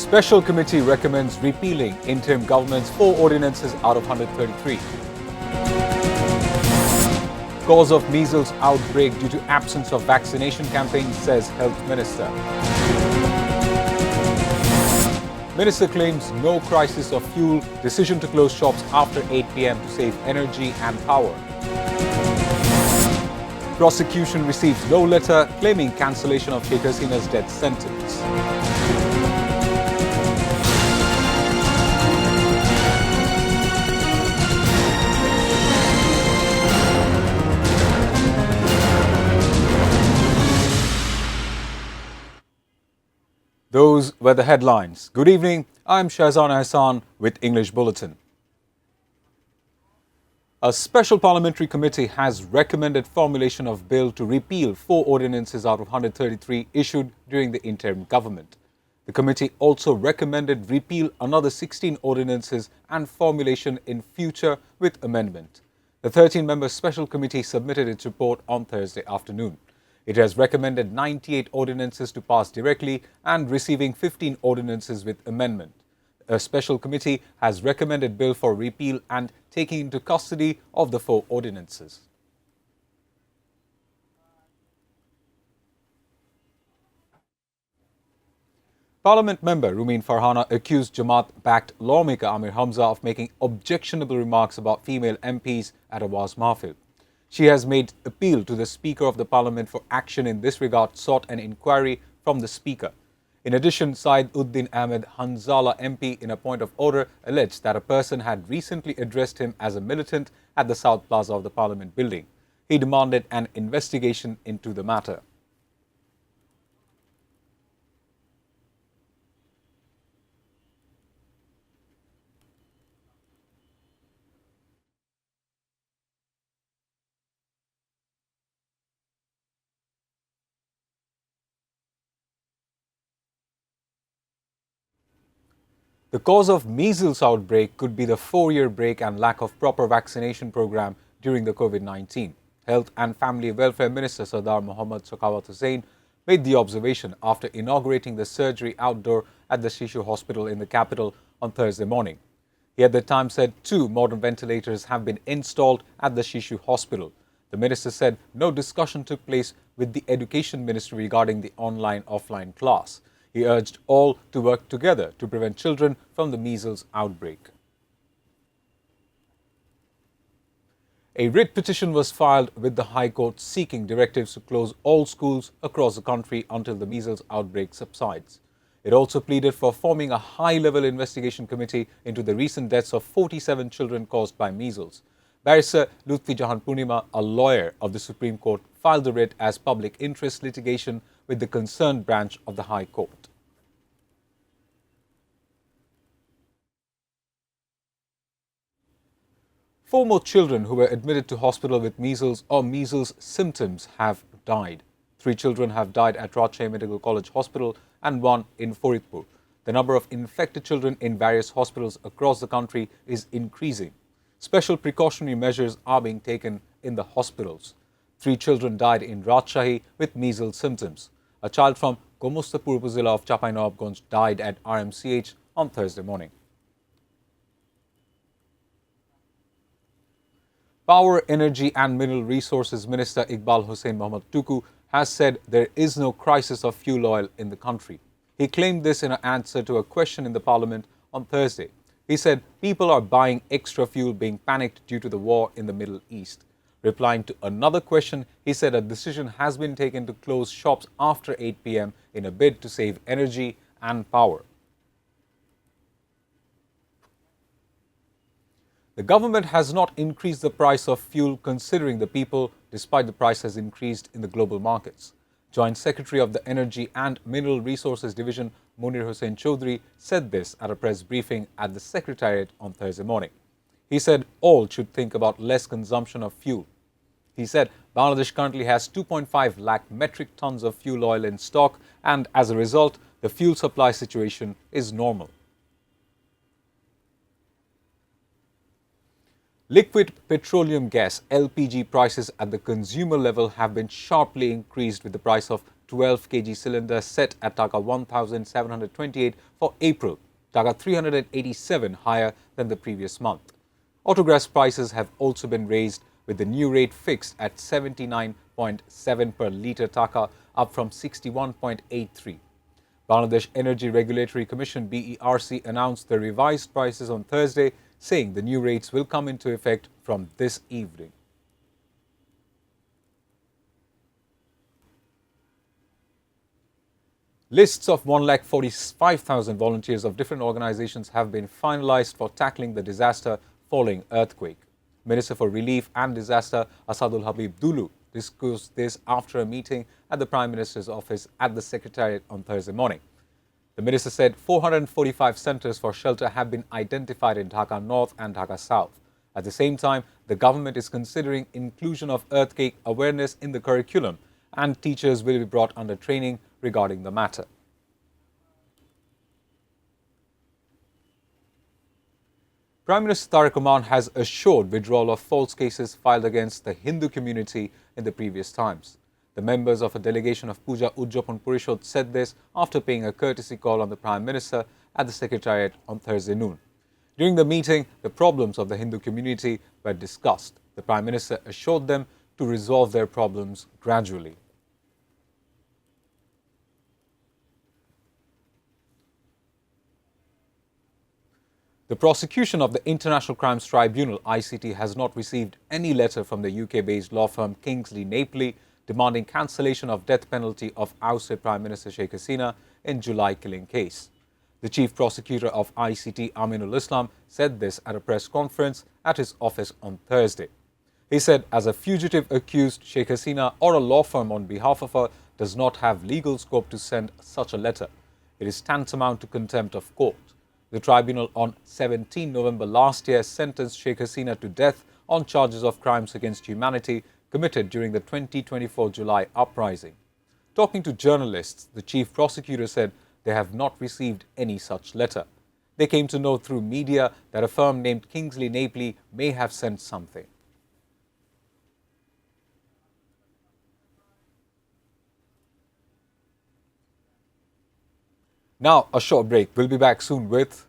Special committee recommends repealing interim government's 4 ordinances out of 133. Cause of measles outbreak due to absence of vaccination campaign, says Health Minister. Minister claims no crisis of fuel, decision to close shops after 8 p.m. to save energy and power. Prosecution receives no letter claiming cancellation of Sheikh Hasina's death sentence. Those were the headlines. Good evening, I'm Shahzan Hassan with English Bulletin. A special parliamentary committee has recommended formulation of bill to repeal 4 ordinances out of 133 issued during the interim government. The committee also recommended repeal another 16 ordinances and formulation in future with amendment. The 13-member special committee submitted its report on Thursday afternoon. It has recommended 98 ordinances to pass directly and receiving 15 ordinances with amendment. A special committee has recommended bill for repeal and taking into custody of the 4 ordinances. Parliament member Rumin Farhana accused Jamaat-backed lawmaker Amir Hamza of making objectionable remarks about female MPs at a Waz Mahfil. She has made appeal to the Speaker of the Parliament for action in this regard, sought an inquiry from the Speaker. In addition, Said Uddin Ahmed Hanzala MP, in a point of order, alleged that a person had recently addressed him as a militant at the South Plaza of the Parliament building. He demanded an investigation into the matter. The cause of measles outbreak could be the 4-year break and lack of proper vaccination program during the COVID-19. Health and Family Welfare Minister Sardar Mohammad Sakawat Hussain made the observation after inaugurating the surgery outdoor at the Shishu Hospital in the capital on Thursday morning. He at the time said 2 modern ventilators have been installed at the Shishu Hospital. The minister said no discussion took place with the Education Ministry regarding the online-offline class. He urged all to work together to prevent children from the measles outbreak. A writ petition was filed with the High Court seeking directives to close all schools across the country until the measles outbreak subsides. It also pleaded for forming a high-level investigation committee into the recent deaths of 47 children caused by measles. Barrister Lutfi Jahan Purnima, a lawyer of the Supreme Court, filed the writ as public interest litigation with the concerned branch of the High Court. Four more children who were admitted to hospital with measles or measles symptoms have died. 3 children have died at Rajshahi Medical College Hospital and 1 in Faridpur. The number of infected children in various hospitals across the country is increasing. Special precautionary measures are being taken in the hospitals. 3 children died in Rajshahi with measles symptoms. A child from Gomostapur Upazila of Chapai-Nawabganj died at RMCH on Thursday morning. Power, Energy and Mineral Resources Minister Iqbal Hussain Mohammad Tuku has said there is no crisis of fuel oil in the country. He claimed this in an answer to a question in the Parliament on Thursday. He said people are buying extra fuel being panicked due to the war in the Middle East. Replying to another question, he said a decision has been taken to close shops after 8 p.m. in a bid to save energy and power. The government has not increased the price of fuel considering the people, despite the price has increased in the global markets. Joint Secretary of the Energy and Mineral Resources Division, Munir Hussain Chaudhry, said this at a press briefing at the Secretariat on Thursday morning. He said all should think about less consumption of fuel. He said Bangladesh currently has 2.5 lakh metric tons of fuel oil in stock, and as a result, the fuel supply situation is normal. Liquid petroleum gas (LPG) prices at the consumer level have been sharply increased, with the price of 12 kg cylinder set at Taka 1,728 for April, Taka 387 higher than the previous month. Autogas prices have also been raised, with the new rate fixed at 79.7 per litre Taka, up from 61.83. Bangladesh Energy Regulatory Commission BERC announced the revised prices on Thursday, saying the new rates will come into effect from this evening. Lists of 1,45,000 volunteers of different organizations have been finalized for tackling the disaster following earthquake. Minister for Relief and Disaster Asadul Habib Dulu discussed this after a meeting at the Prime Minister's office at the Secretariat on Thursday morning. The minister said 445 centres for shelter have been identified in Dhaka North and Dhaka South. At the same time, the government is considering inclusion of earthquake awareness in the curriculum, and teachers will be brought under training regarding the matter. Prime Minister Tariq Rahman has assured withdrawal of false cases filed against the Hindu community in the previous times. The members of a delegation of Puja Ujjapon Parishad said this after paying a courtesy call on the Prime Minister at the Secretariat on Thursday noon. During the meeting, the problems of the Hindu community were discussed. The Prime Minister assured them to resolve their problems gradually. The prosecution of the International Crimes Tribunal (ICT) has not received any letter from the UK-based law firm Kingsley Napley demanding cancellation of death penalty of ousted Prime Minister Sheikh Hasina in July killing case. The chief prosecutor of ICT, Aminul Islam, said this at a press conference at his office on Thursday. He said, as a fugitive accused, Sheikh Hasina or a law firm on behalf of her does not have legal scope to send such a letter. It is tantamount to contempt of court. The tribunal on 17 November last year sentenced Sheikh Hasina to death on charges of crimes against humanity committed during the 2024 July uprising. Talking to journalists, the chief prosecutor said they have not received any such letter. They came to know through media that a firm named Kingsley Napley may have sent something. Now, a short break. We'll be back soon with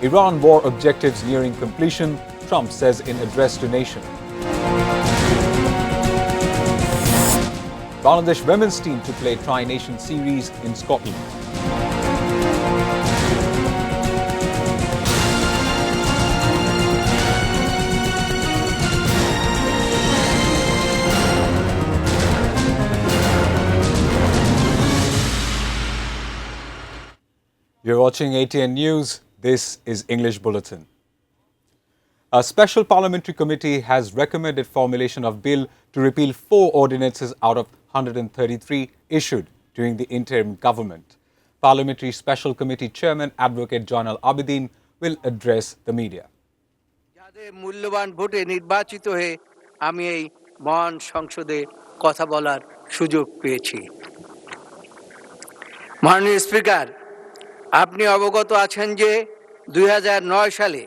Iran war objectives nearing completion, Trump says in address to nation. Bangladesh women's team to play Tri-Nation Series in Scotland. You're watching ATN News. This is English Bulletin. A special parliamentary committee has recommended formulation of bill to repeal 4 ordinances out of 133 issued during the interim government. Parliamentary Special Committee Chairman Advocate Joinal Abidin will address the media. যাদের মূল্যবান ভোটে নির্বাচিত হয়ে আমি এই মহান সংসদে কথা বলার সুযোগ পেয়েছি। মাননীয় স্পিকার, আপনি অবগত আছেন যে 2009 সালে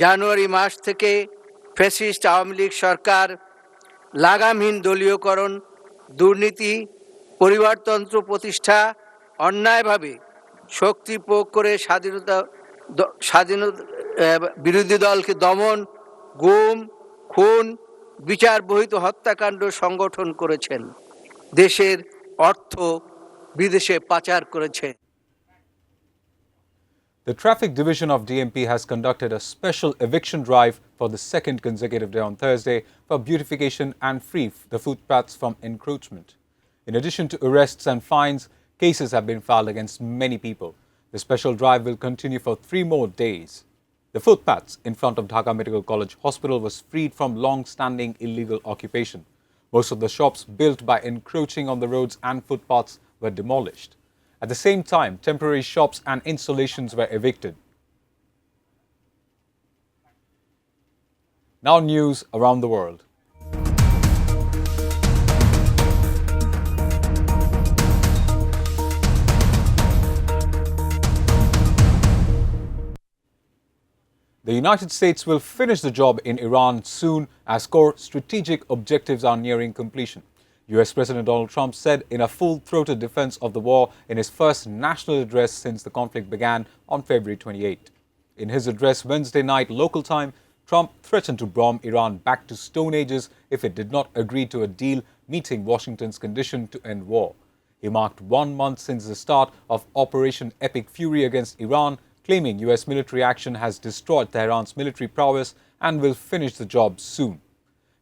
জানুয়ারি মাস থেকে ফ্যাসিস্ট আওয়ামী লীগ সরকার লাগামহীন দলীয়করণ, দুর্নীতি, পরিবারতন্ত্র প্রতিষ্ঠা, অন্যায়ভাবে শক্তি প্রয়োগ করে স্বাধীনতা বিরোধী দলকে দমন, গুম, খুন, বিচারবহির্ভূত হত্যাকাণ্ড সংগঠন করেছেন, দেশের অর্থ বিদেশে পাচার করেছেন। The Traffic Division of DMP has conducted a special eviction drive for the second consecutive day on Thursday for beautification and free the footpaths from encroachment. In addition to arrests and fines, cases have been filed against many people. The special drive will continue for 3 more days. The footpaths in front of Dhaka Medical College Hospital was freed from long-standing illegal occupation. Most of the shops built by encroaching on the roads and footpaths were demolished. At the same time, temporary shops and installations were evicted. Now news around the world. The United States will finish the job in Iran soon as core strategic objectives are nearing completion. US President Donald Trump said in a full-throated defense of the war in his first national address since the conflict began on February 28. In his address Wednesday night local time, Trump threatened to bomb Iran back to Stone Ages if it did not agree to a deal meeting Washington's condition to end war. He marked 1 month since the start of Operation Epic Fury against Iran, claiming US military action has destroyed Tehran's military prowess and will finish the job soon.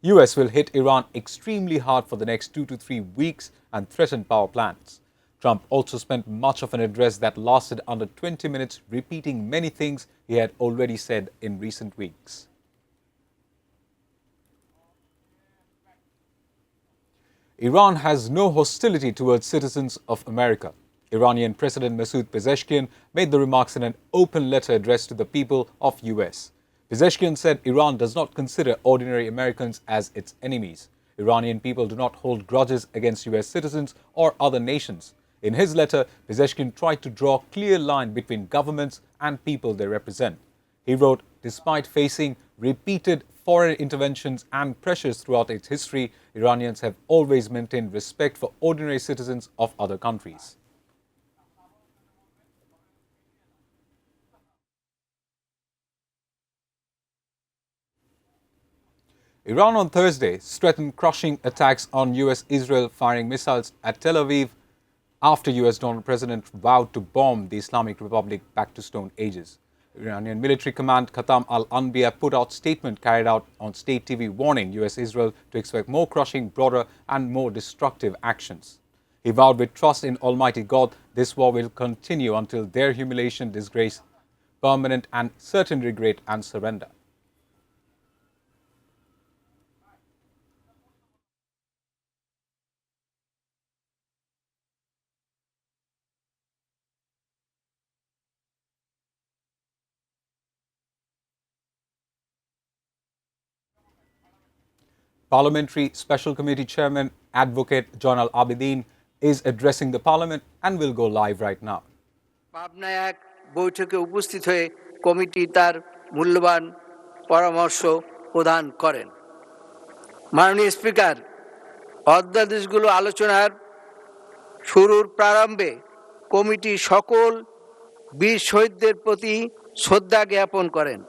US will hit Iran extremely hard for the next 2 to 3 weeks and threaten power plants. Trump also spent much of an address that lasted under 20 minutes repeating many things he had already said in recent weeks. Iran has no hostility towards citizens of America. Iranian President Masoud Pezeshkian made the remarks in an open letter addressed to the people of US. Pezeshkian said Iran does not consider ordinary Americans as its enemies. Iranian people do not hold grudges against US citizens or other nations. In his letter, Pezeshkian tried to draw a clear line between governments and people they represent. He wrote, despite facing repeated foreign interventions and pressures throughout its history, Iranians have always maintained respect for ordinary citizens of other countries. Iran on Thursday threatened crushing attacks on US-Israel firing missiles at Tel Aviv after US Donald President vowed to bomb the Islamic Republic back to Stone Ages. Iranian military command Khatam al-Anbiya put out statement carried out on state TV warning US-Israel to expect more crushing, broader and more destructive actions. He vowed with trust in Almighty God, this war will continue until their humiliation, disgrace, permanent and certain regret and surrender. Parliamentary Special Committee Chairman Advocate John Al-Abidin is addressing the Parliament and will go live right now. পাবনায় এক বৈঠকে উপস্থিত হয়ে committee তার মূল্যবান পরামর্শ প্রদান করেন। মাননীয় স্পিকার, অধ্যাদেশগুলো আলোচনার শুরুর প্রারম্ভে কমিটি সকল বীর শহীদদের প্রতি শ্রদ্ধা জ্ঞাপন করেন।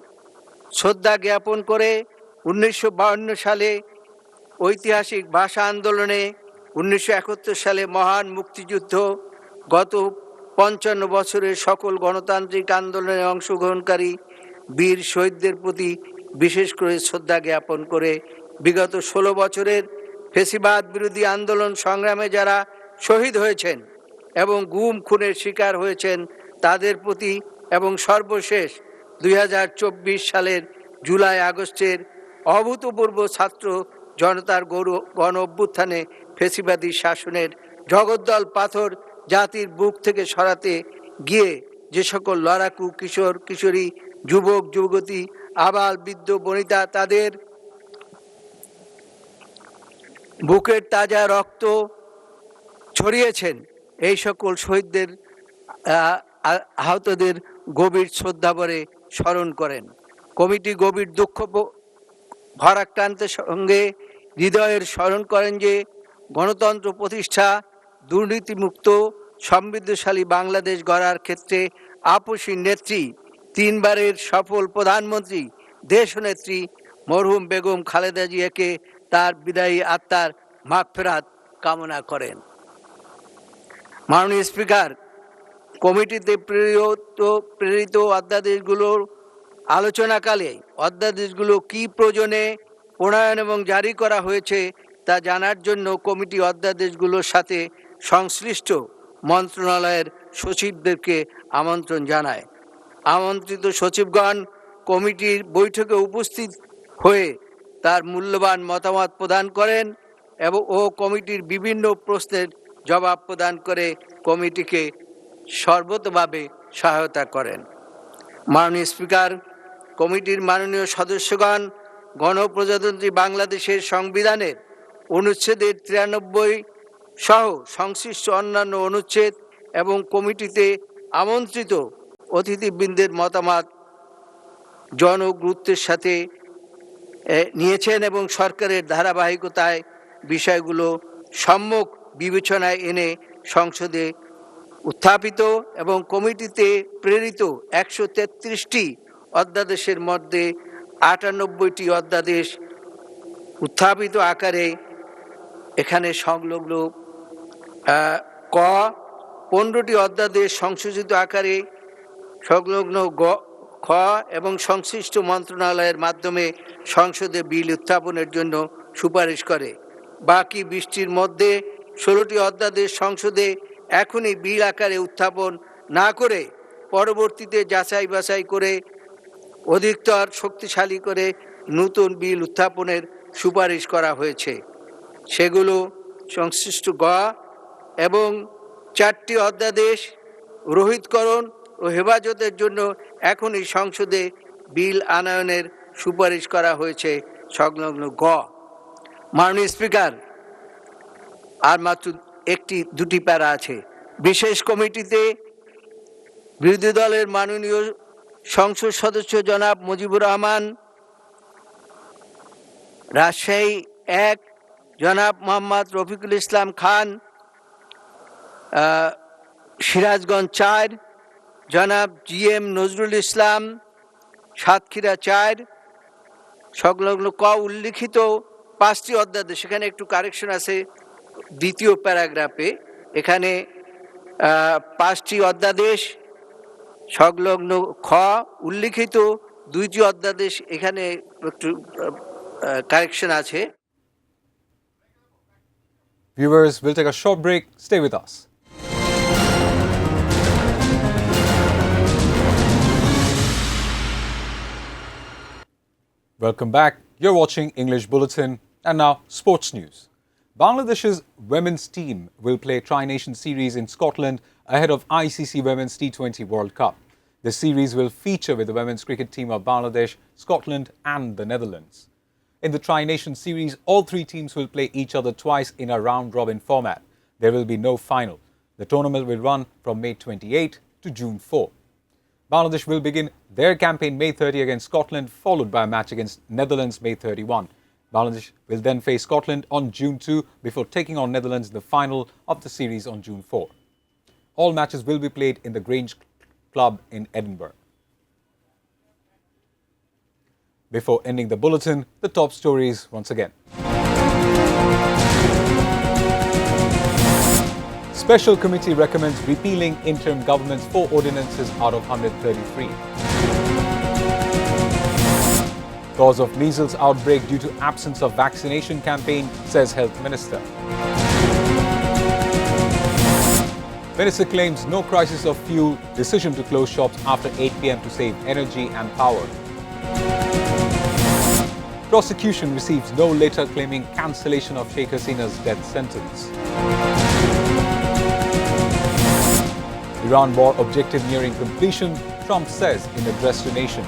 শ্রদ্ধা জ্ঞাপন করে 1952 সালে ঐতিহাসিক ভাষা আন্দোলনে, 1971 সালে মহান মুক্তিযুদ্ধ, গত 55 বছরের সকল গণতান্ত্রিক আন্দোলনে অংশগ্রহণকারী বীর শহীদদের প্রতি বিশেষ করে শ্রদ্ধা জ্ঞাপন করে বিগত 16 বছরের ফ্যাসিবাদ বিরোধী আন্দোলন সংগ্রামে যারা শহীদ হয়েছেন এবং গুম খুনের শিকার হয়েছেন তাদের প্রতি এবং সর্বশেষ 2024 সালের জুলাই আগস্টের অভূতপূর্ব ছাত্র জনতার গণ অভ্যুত্থানে ফ্যাসিবাদী শাসনের জগদ্দল পাথর জাতির বুক থেকে সরাতে গিয়ে যে সকল লড়াকু কিশোর কিশোরী, যুবক যুবতী, আবাল বৃদ্ধ বনিতা তাদের বুকের তাজা রক্ত ছড়িয়েছেন, এই সকল শহীদদের আহতদের গভীর শ্রদ্ধাভরে স্মরণ করেন। কমিটি গভীর দুঃখ ভারাক্রান্তের সঙ্গে হৃদয়ের স্মরণ করেন যে গণতন্ত্র প্রতিষ্ঠা, দুর্নীতিমুক্ত সমৃদ্ধশালী বাংলাদেশ গড়ার ক্ষেত্রে আপসী নেত্রী, 3 বারের সফল প্রধানমন্ত্রী দেশনেত্রী মরহুম বেগম খালেদা জিয়াকে তার বিদায়ী আত্মার মাগফিরাত কামনা করেন। মাননীয় স্পিকার, কমিটিতে প্রেরিত অধ্যাদেশগুলোর আলোচনাকালে অধ্যাদেশগুলো কী প্রয়োজনে প্রণয়ন এবং জারি করা হয়েছে তা জানার জন্য কমিটি অধ্যাদেশগুলোর সাথে সংশ্লিষ্ট মন্ত্রণালয়ের সচিবদেরকে আমন্ত্রণ জানায়। আমন্ত্রিত সচিবগণ কমিটির বৈঠকে উপস্থিত হয়ে তার মূল্যবান মতামত প্রদান করেন এবং কমিটির বিভিন্ন প্রশ্নের জবাব প্রদান করে কমিটিকে সর্বতোভাবে সহায়তা করেন। মাননীয় স্পিকার, কমিটির মাননীয় সদস্যগণ গণপ্রজাতন্ত্রী বাংলাদেশের সংবিধানের অনুচ্ছেদের 93 সহ সংশ্লিষ্ট অন্যান্য অনুচ্ছেদ এবং কমিটিতে আমন্ত্রিত অতিথিবৃন্দের মতামত জনগুরুত্বের সাথে নিয়েছেন এবং সরকারের ধারাবাহিকতায় বিষয়গুলো সম্যক বিবেচনায় এনে সংসদে উত্থাপিত এবং কমিটিতে প্রেরিত 133টি অধ্যাদেশের মধ্যে 98টি অধ্যাদেশ উত্থাপিত আকারে এখানে সংলগ্ন ক 15টি অধ্যাদেশ সংশোধিত আকারে সংলগ্ন খ এবং সংশ্লিষ্ট মন্ত্রণালয়ের মাধ্যমে সংসদে বিল উত্থাপনের জন্য সুপারিশ করে। বাকি 20টির মধ্যে 16টি অধ্যাদেশ সংসদে এখনই বিল আকারে উত্থাপন না করে পরবর্তীতে যাচাই বাছাই করে অধিকতর শক্তিশালী করে নতুন বিল উত্থাপনের সুপারিশ করা হয়েছে। সেগুলো সংশ্লিষ্ট গ এবং 4টি অধ্যাদেশ রোহিতকরণ ও হেফাজতের জন্য এখনই সংসদে বিল আনয়নের সুপারিশ করা হয়েছে সংলগ্ন গ। মাননীয় স্পিকার, আর মাত্র দুটি প্যারা আছে। বিশেষ কমিটিতে বিরোধী দলের মাননীয় সংসদ সদস্য জনাব মুজিবুর রহমান, রাজশাহী 1 জনাব মোহাম্মদ রফিকুল ইসলাম খান, সিরাজগঞ্জ 4 জনাব GM নজরুল ইসলাম, সাতক্ষীরা 4 সংলগ্ন ক উল্লিখিত 5টি অধ্যাদেশ, সেখানে একটু কারেকশন আছে দ্বিতীয় প্যারাগ্রাফে, এখানে 5টি অধ্যাদেশ সংলগ্ন খ উল্লিখিত 2টি অধ্যাদেশ, এখানে একটু কারেকশন আছে। Viewers, we'll take a short break. Stay with us. Welcome back. You're watching English Bulletin, and now sports news. Bangladesh's women's team will play Tri-Nation Series in Scotland ahead of ICC Women's T20 World Cup. The series will feature with the women's cricket team of Bangladesh, Scotland and the Netherlands. In the Tri-Nation Series, all 3 teams will play each other twice in a round-robin format. There will be no final. The tournament will run from May 28 to June 4. Bangladesh will begin their campaign May 30 against Scotland, followed by a match against Netherlands May 31. Bangladesh will then face Scotland on June 2 before taking on Netherlands in the final of the series on June 4. All matches will be played in the Grange Club in Edinburgh. Before ending the bulletin, the top stories once again. Special committee recommends repealing interim government's 4 ordinances out of 133. Cause of measles outbreak due to absence of vaccination campaign, says Health Minister. Minister claims no crisis of fuel, decision to close shops after 8 p.m. to save energy and power. Prosecution receives no letter claiming cancellation of Sheikh Hasina's death sentence. Iran war objective nearing completion, Trump says in address to nation.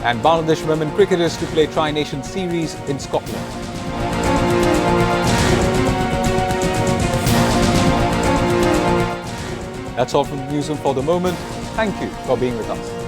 And Bangladesh women cricketers to play Tri-Nation Series in Scotland. That's all from the newsroom for the moment. Thank you for being with us.